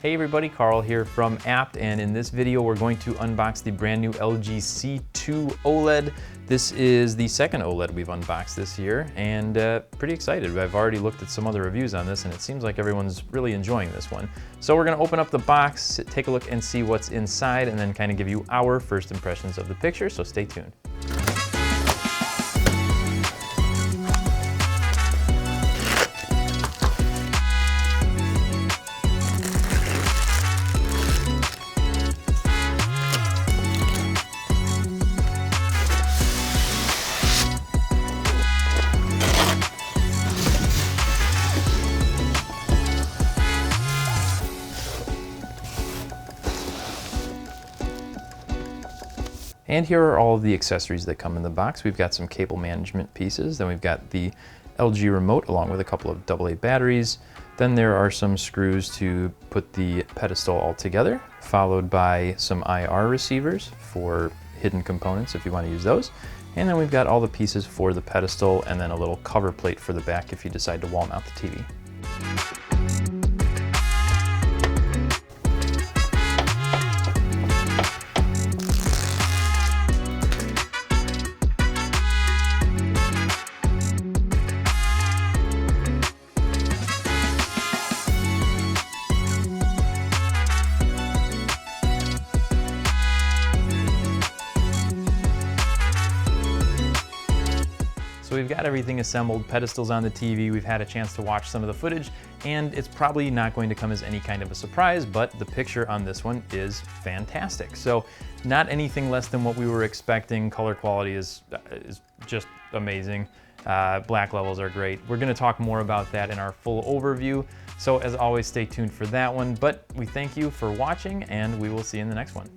Hey everybody, Carl here from Apt, and in this video we're going to unbox the brand new LG C2 OLED. This is the second OLED we've unboxed this year, and pretty excited. I've already looked at some other reviews on this and it seems like everyone's really enjoying this one. So we're gonna open up the box, take a look and see what's inside, and then kind of give you our first impressions of the picture, so stay tuned. And here are all of the accessories that come in the box. We've got some cable management pieces, then we've got the LG remote along with a couple of AA batteries. Then there are some screws to put the pedestal all together, followed by some IR receivers for hidden components if you want to use those. And then we've got all the pieces for the pedestal and then a little cover plate for the back if you decide to wall mount the TV. So we've got everything assembled, pedestals on the TV, we've had a chance to watch some of the footage, and it's probably not going to come as any kind of a surprise, but the picture on this one is fantastic. So not anything less than what we were expecting. Color quality is just amazing. Black levels are great. We're gonna talk more about that in our full overview. So as always, stay tuned for that one, but we thank you for watching and we will see you in the next one.